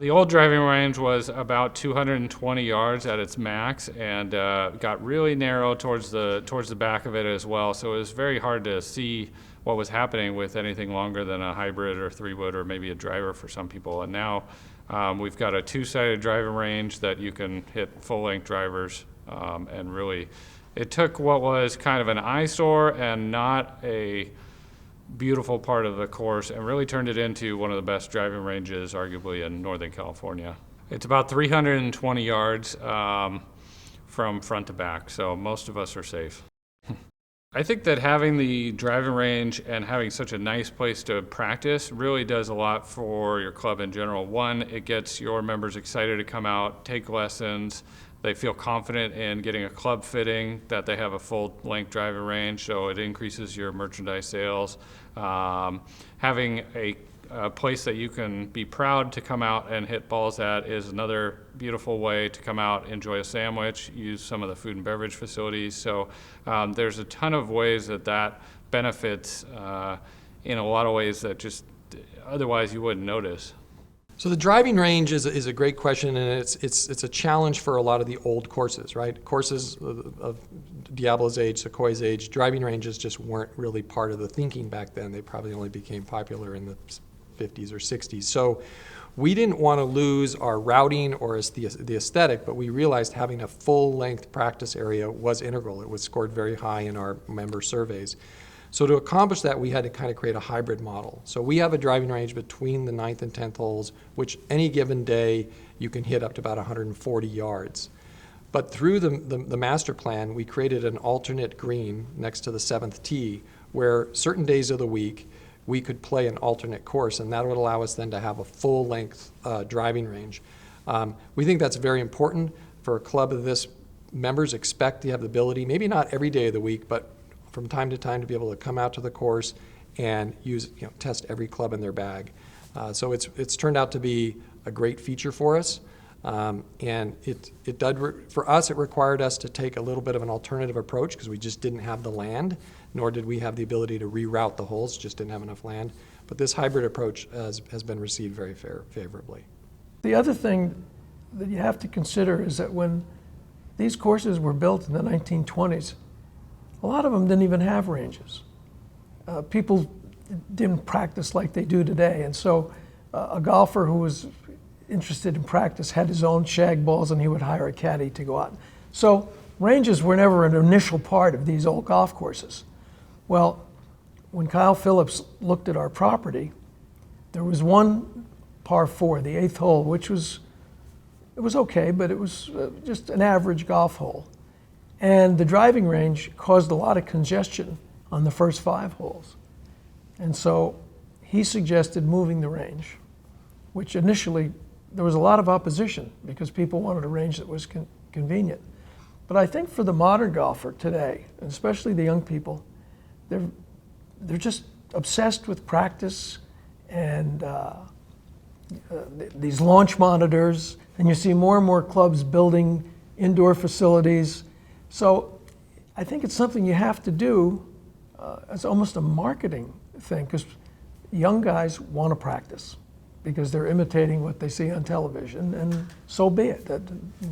The old driving range was about 220 yards at its max, and got really narrow towards the back of it as well. So it was very hard to see what was happening with anything longer than a hybrid or 3-wood or maybe a driver for some people. And now we've got a 2-sided driving range that you can hit full-length drivers, and really, it took what was kind of an eyesore and not a beautiful part of the course and really turned it into one of the best driving ranges arguably in Northern California. It's about 320 yards from front to back, so most of us are safe. I think that having the driving range and having such a nice place to practice really does a lot for your club in general. One, it gets your members excited to come out, take lessons. They feel confident in getting a club fitting, that they have a full-length driving range, so it increases your merchandise sales. Having a place that you can be proud to come out and hit balls at is another beautiful way to come out, enjoy a sandwich, use some of the food and beverage facilities. So there's a ton of ways that benefits in a lot of ways that just otherwise you wouldn't notice. So the driving range is a great question, and it's a challenge for a lot of the old courses, right? Courses of Diablo's age, Sequoia's age, driving ranges just weren't really part of the thinking back then. They probably only became popular in the 50s or 60s. So we didn't want to lose our routing or the aesthetic, but we realized having a full-length practice area was integral. It was scored very high in our member surveys. So to accomplish that, we had to kind of create a hybrid model. So we have a driving range between the 9th and 10th holes, which any given day you can hit up to about 140 yards. But through the master plan, we created an alternate green next to the 7th tee, where certain days of the week we could play an alternate course, and that would allow us then to have a full-length driving range. We think that's very important for a club of this. Members expect to have the ability, maybe not every day of the week, but from time to time to be able to come out to the course and test every club in their bag. So it's turned out to be a great feature for us. And for us, it required us to take a little bit of an alternative approach because we just didn't have the land, nor did we have the ability to reroute the holes, just didn't have enough land. But this hybrid approach has been received very favorably. The other thing that you have to consider is that when these courses were built in the 1920s, a lot of them didn't even have ranges. People didn't practice like they do today, and so a golfer who was interested in practice had his own shag balls, and he would hire a caddy to go out. So ranges were never an initial part of these old golf courses. Well, when Kyle Phillips looked at our property, there was one par 4, the 8th hole, which was okay, but it was just an average golf hole. And the driving range caused a lot of congestion on the first 5 holes. And so he suggested moving the range, which initially there was a lot of opposition because people wanted a range that was convenient. But I think for the modern golfer today, and especially the young people, they're just obsessed with practice and these launch monitors, and you see more and more clubs building indoor facilities. So I think it's something you have to do as almost a marketing thing, because young guys want to practice because they're imitating what they see on television, and so be it. That,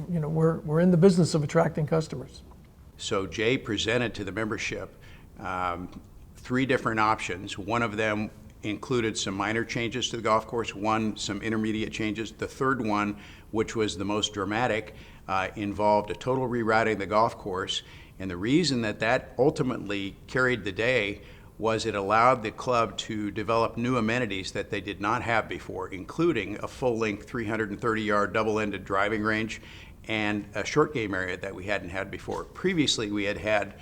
we're in the business of attracting customers. So Jay presented to the membership 3 different options. One of them included some minor changes to the golf course, one some intermediate changes. The third one, which was the most dramatic, involved a total rerouting of the golf course. And the reason that ultimately carried the day was it allowed the club to develop new amenities that they did not have before, including a full-length 330-yard double-ended driving range and a short game area that we hadn't had before. Previously, we had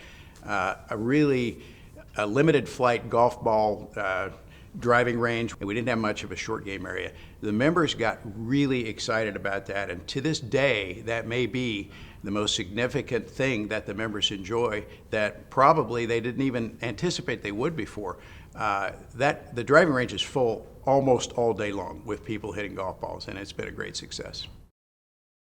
a limited flight golf ball driving range, and we didn't have much of a short game area. The members got really excited about that, and to this day, that may be the most significant thing that the members enjoy that probably they didn't even anticipate they would before. The driving range is full almost all day long with people hitting golf balls, and it's been a great success.